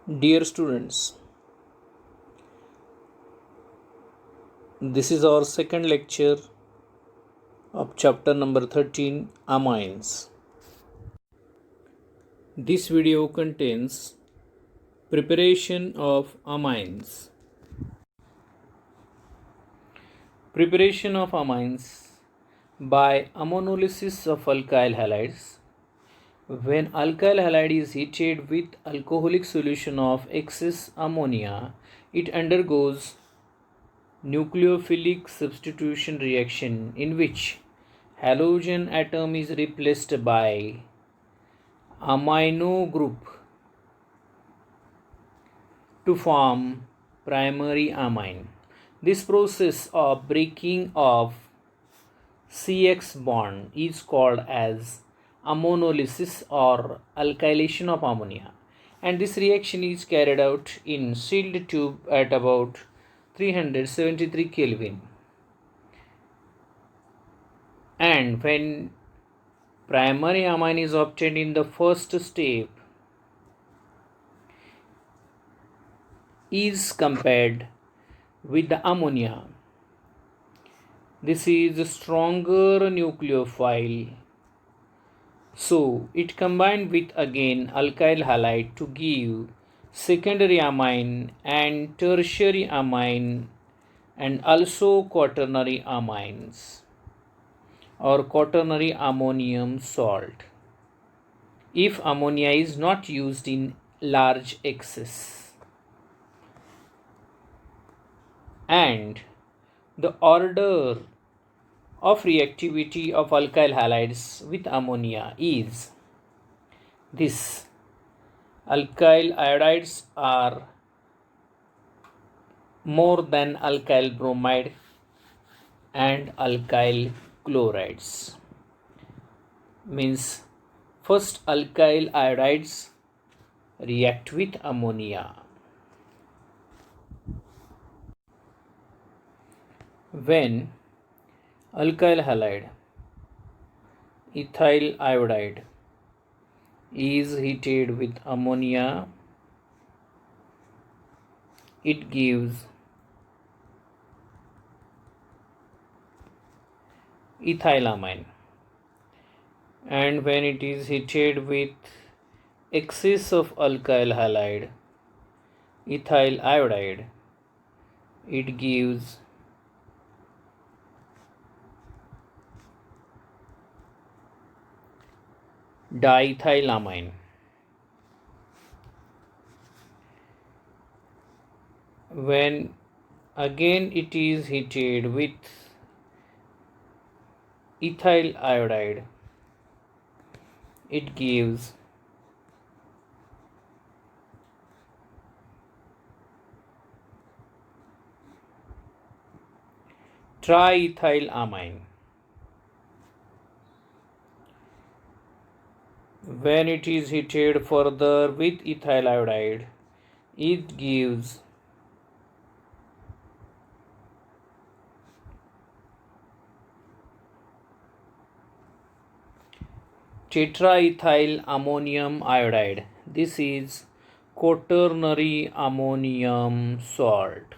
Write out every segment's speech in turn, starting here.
Dear students, this is our second lecture of chapter number 13, Amines. This video contains preparation of amines. Preparation of amines by ammonolysis of alkyl halides. When alkyl halide is heated with alcoholic solution of excess ammonia, it undergoes nucleophilic substitution reaction in which halogen atom is replaced by amino group to form primary amine. This process of breaking of CX bond is called as ammonolysis or alkylation of ammonia, and this reaction is carried out in sealed tube at about 373 Kelvin. And when primary amine is obtained in the first step is compared with the ammonia, this is a stronger nucleophile, so it combined with again alkyl halide to give secondary amine and tertiary amine and also quaternary amines or quaternary ammonium salt if ammonia is not used in large excess. And the order of reactivity of alkyl halides with ammonia is this: alkyl iodides are more than alkyl bromide and alkyl chlorides. Means first alkyl iodides react with ammonia. When alkyl halide ethyl iodide is heated with ammonia, it gives ethylamine, and when it is heated with excess of alkyl halide ethyl iodide, it gives diethylamine. When again it is heated with ethyl iodide, it gives triethylamine. When it is heated further with ethyl iodide, it gives tetraethyl ammonium iodide. This is quaternary ammonium salt.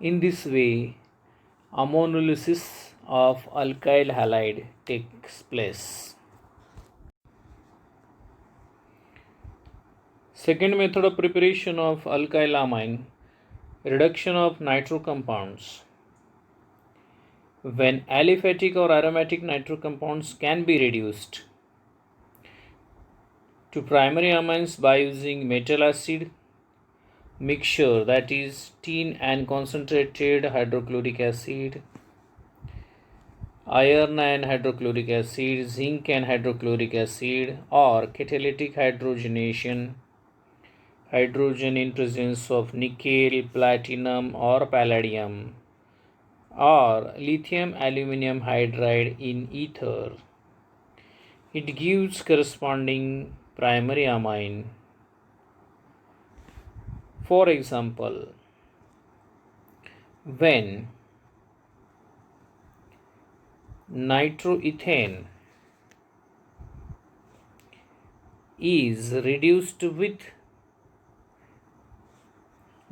In this way, ammonolysis of alkyl halide takes place. Second method of preparation of alkyl amine, reduction of nitro compounds. When aliphatic or aromatic nitro compounds can be reduced to primary amines by using metal acid mixture, that is tin and concentrated hydrochloric acid, iron and hydrochloric acid, zinc and hydrochloric acid, or catalytic hydrogenation, hydrogen in presence of nickel, platinum or palladium, or lithium aluminum hydride in ether. It gives corresponding primary amine. For example, when nitroethane is reduced with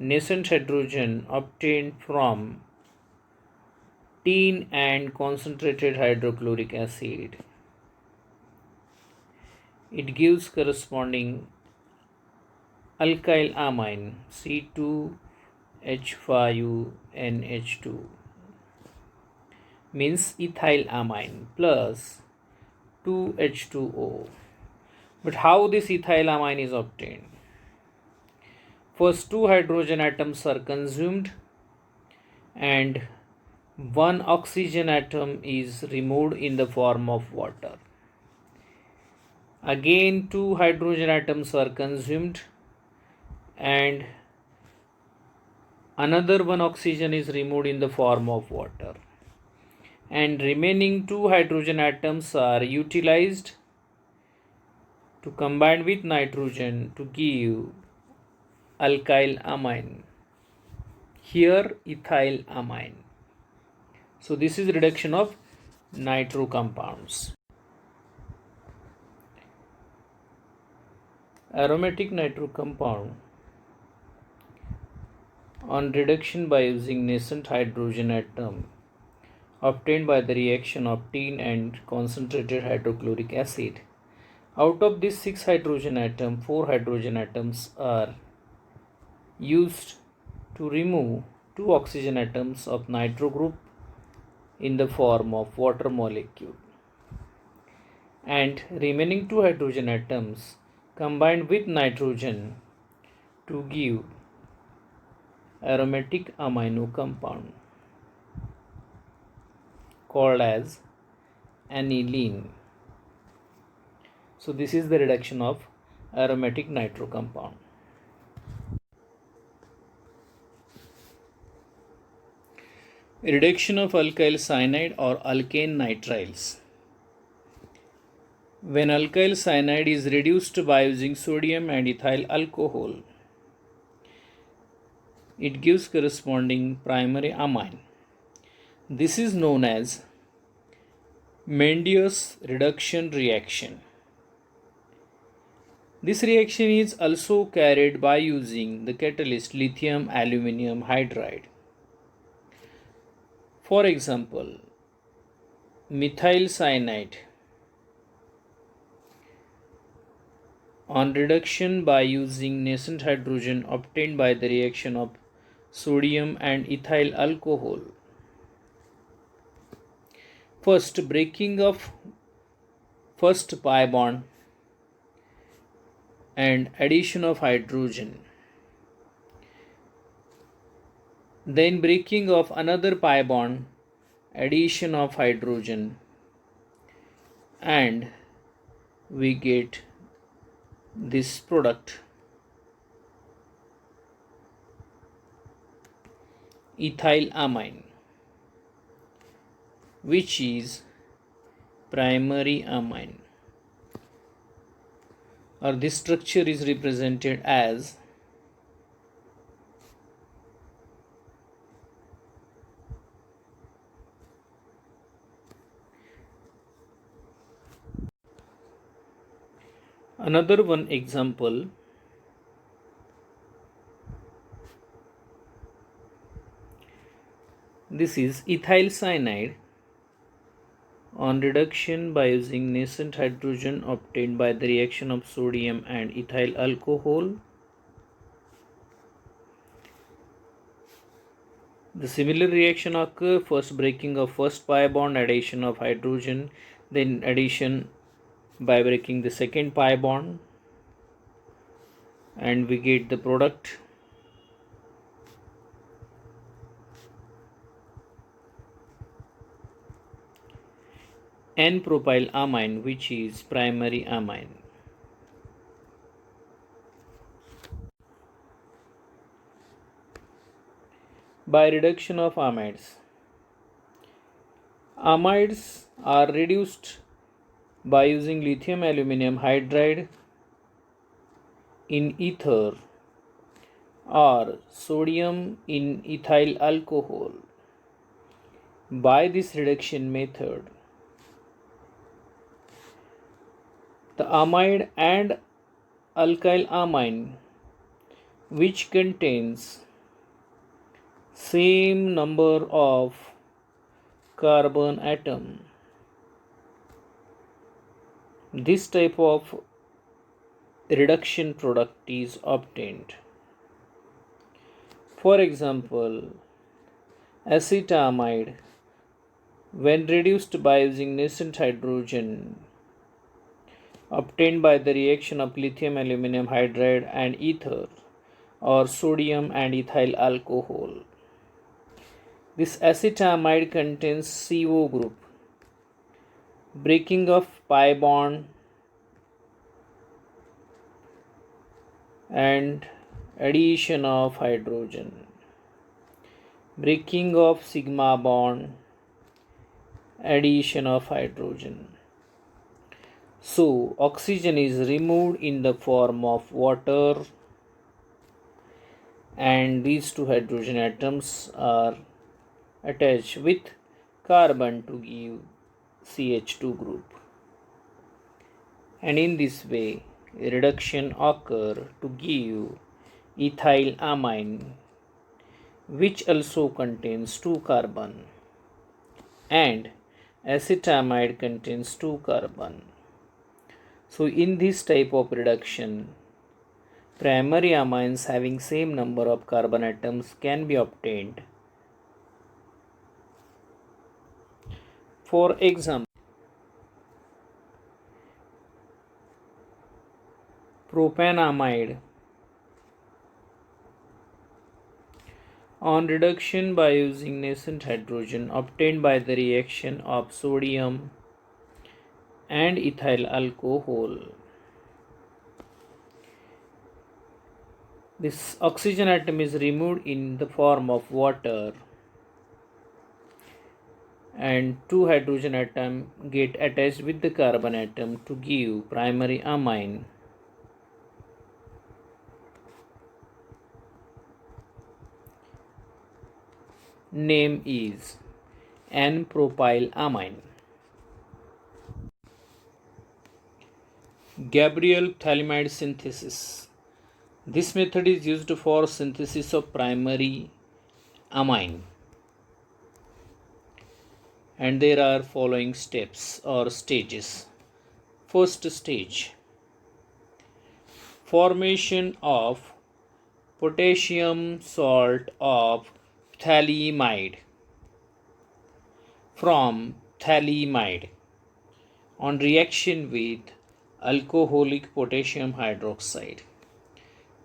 nascent hydrogen obtained from tin and concentrated hydrochloric acid. It gives corresponding alkyl amine C2H5NH2 means ethyl amine plus 2H2O. But how this ethyl amine is obtained? First, two hydrogen atoms are consumed and one oxygen atom is removed in the form of water. Again, two hydrogen atoms are consumed and another one oxygen is removed in the form of water. And remaining two hydrogen atoms are utilized to combine with nitrogen to give alkyl amine. Here ethyl amine. So this is reduction of nitro compounds. Aromatic nitro compound on reduction by using nascent hydrogen atom obtained by the reaction of tin and concentrated hydrochloric acid. Out of these 6 hydrogen atoms, 4 hydrogen atoms are used to remove 2 oxygen atoms of nitro group in the form of water molecule, and remaining 2 hydrogen atoms combined with nitrogen to give aromatic amino compound called as aniline. So this is the reduction of aromatic nitro compound. Reduction of alkyl cyanide or alkane nitriles. When alkyl cyanide is reduced by using sodium and ethyl alcohol, it gives corresponding primary amine. This is known as Mendeus reduction reaction. This reaction is also carried by using the catalyst lithium aluminum hydride. For example, methyl cyanide on reduction by using nascent hydrogen obtained by the reaction of sodium and ethyl alcohol. First, breaking of first pi bond and addition of hydrogen. Then breaking of another pi bond, addition of hydrogen, and we get this product ethyl amine, which is primary amine, or this structure is represented as another one example. This is ethyl cyanide on reduction by using nascent hydrogen obtained by the reaction of sodium and ethyl alcohol. The similar reaction occurs, first breaking of first pi bond, addition of hydrogen, then addition by breaking the second pi bond, and we get the product N-propyl amine, which is primary amine. By reduction of amides. Amides are reduced by using lithium aluminum hydride in ether or sodium in ethyl alcohol. By this reduction method, the amide and alkyl amine, which contains same number of carbon atom. This type of reduction product is obtained. For example, acetamide, when reduced by using nascent hydrogen obtained by the reaction of lithium aluminum hydride and ether, or sodium and ethyl alcohol. This acetamide contains CO group, breaking of pi bond and addition of hydrogen, breaking of sigma bond, addition of hydrogen. So oxygen is removed in the form of water, and these two hydrogen atoms are attached with carbon to give CH2 group. And in this way, reduction occur to give ethyl amine, which also contains 2 carbon, and acetamide contains 2 carbon. So in this type of reduction, primary amines having same number of carbon atoms can be obtained. For example, propanamide, on reduction by using nascent hydrogen obtained by the reaction of sodium and ethyl alcohol. This oxygen atom is removed in the form of water, and 2 hydrogen atom get attached with the carbon atom to give primary amine. Name is N-propylamine. Gabriel phthalimide synthesis. This method is used for synthesis of primary amine, and there are following steps or stages. First stage, formation of potassium salt of phthalimide from phthalimide on reaction with alcoholic potassium hydroxide.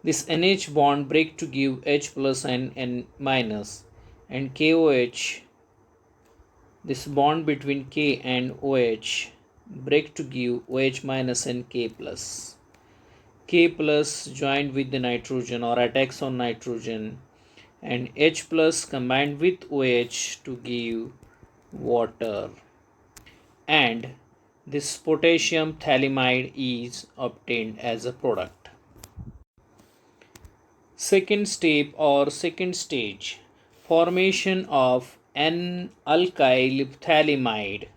This NH bond break to give H plus and N minus, and KOH, this bond between K and OH break to give OH minus and K plus. K plus joined with the nitrogen or attacks on nitrogen, and H plus combined with OH to give water, and this potassium phthalimide is obtained as a product. Second step or second stage, formation of N-alkyl phthalimide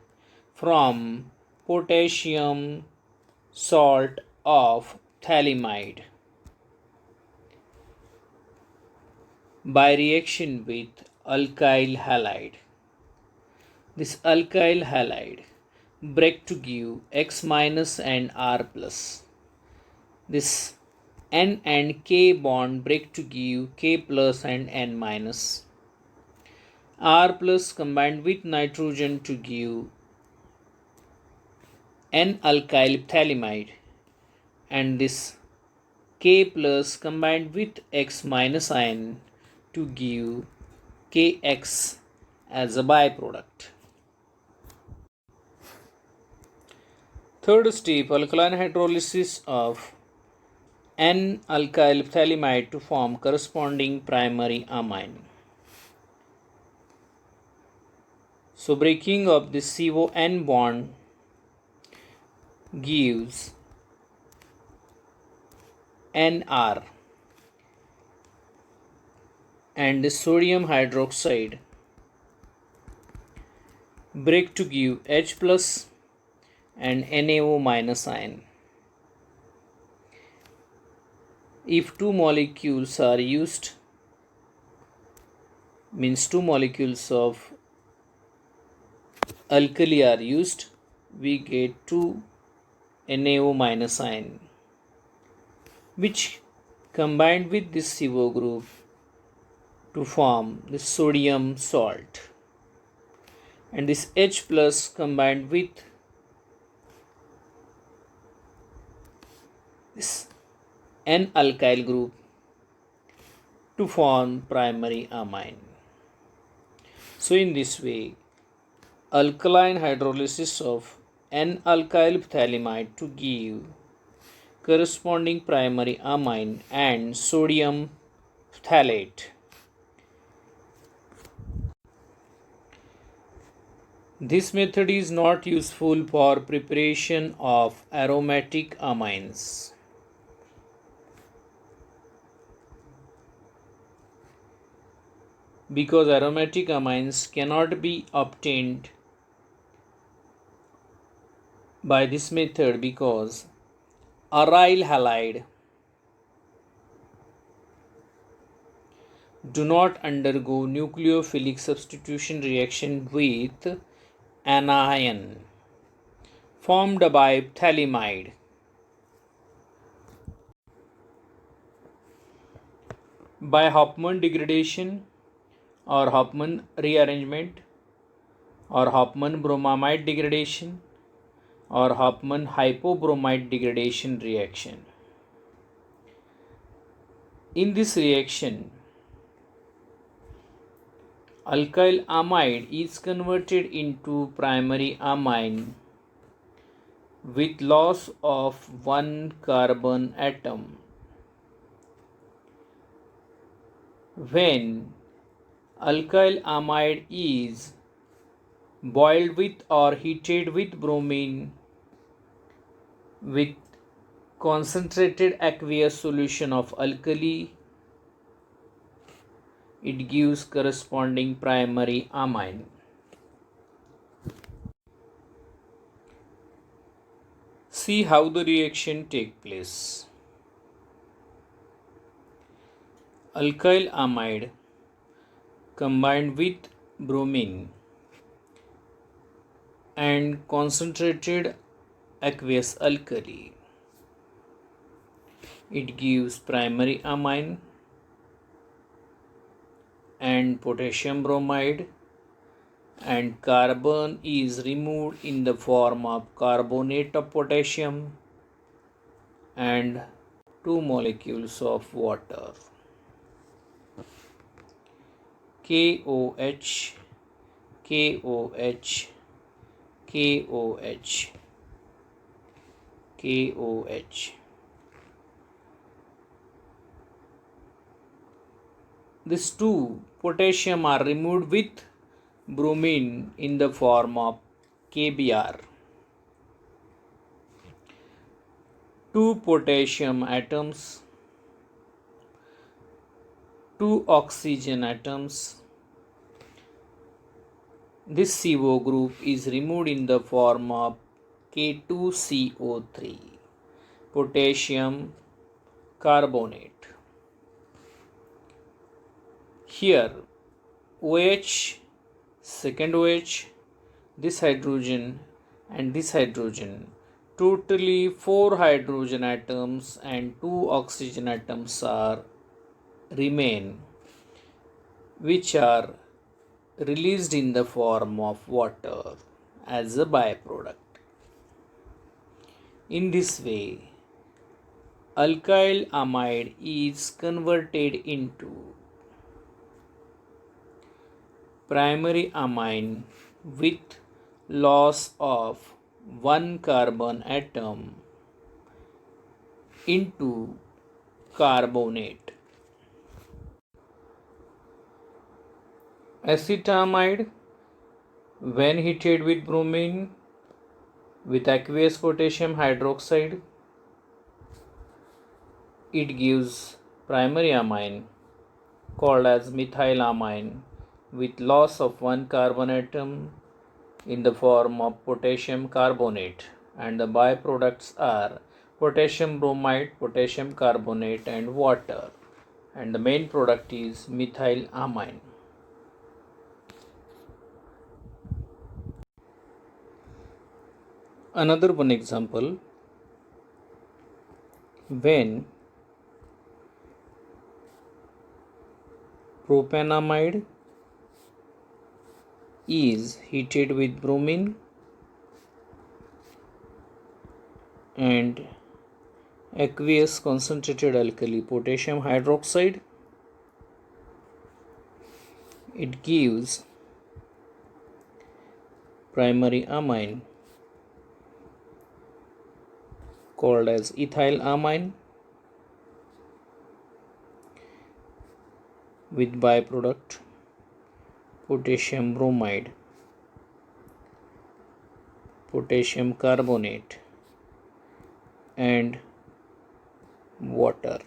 from potassium salt of phthalimide by reaction with alkyl halide. This alkyl halide break to give X minus and R plus. This N and K bond break to give K plus and N minus. R plus combined with nitrogen to give N-alkyl phthalimide, and this K plus combined with X minus ion to give KX as a byproduct. Third step, alkaline hydrolysis of N-alkyl phthalimide to form corresponding primary amine. So breaking of the CON bond gives NR, and the sodium hydroxide break to give H plus and NaO minus ion. If two molecules are used means two molecules of alkali are used, we get two NaO minus ion, which combined with this CO group to form the sodium salt, and this H plus combined with this N alkyl group to form primary amine. So in this way, alkaline hydrolysis of N-alkyl phthalimide to give corresponding primary amine and sodium phthalate. This method is not useful for preparation of aromatic amines. Because aromatic amines cannot be obtained by this method because aryl halide do not undergo nucleophilic substitution reaction with anion formed by phthalimide. By Hofmann degradation or Hofmann rearrangement or Hofmann bromamide degradation or Hofmann hypobromide degradation reaction. In this reaction, alkyl amide is converted into primary amine with loss of one carbon atom. When alkyl amide is boiled with or heated with bromine with concentrated aqueous solution of alkali, it gives corresponding primary amine. See how the reaction takes place. Alkyl amide combined with bromine and concentrated aqueous alkali, it gives primary amine and potassium bromide, and carbon is removed in the form of carbonate of potassium and 2 molecules of water. KOH, KOH, KOH, KOH. These two potassium are removed with bromine in the form of KBr. 2 potassium atoms, 2 oxygen atoms. This CO group is removed in the form of K2CO3, potassium carbonate. Here OH, second OH, this hydrogen and this hydrogen, totally 4 hydrogen atoms and 2 oxygen atoms are remain, which are released in the form of water as a byproduct. In this way, alkyl amide is converted into primary amine with loss of one carbon atom into carbonate. Acetamide, when heated with bromine with aqueous potassium hydroxide, it gives primary amine called as methylamine with loss of one carbon atom in the form of potassium carbonate, and the byproducts are potassium bromide, potassium carbonate and water, and the main product is methylamine. Another one example, when propanamide is heated with bromine and aqueous concentrated alkali potassium hydroxide, it gives primary amine called as ethyl amine with byproduct potassium bromide, potassium carbonate and water.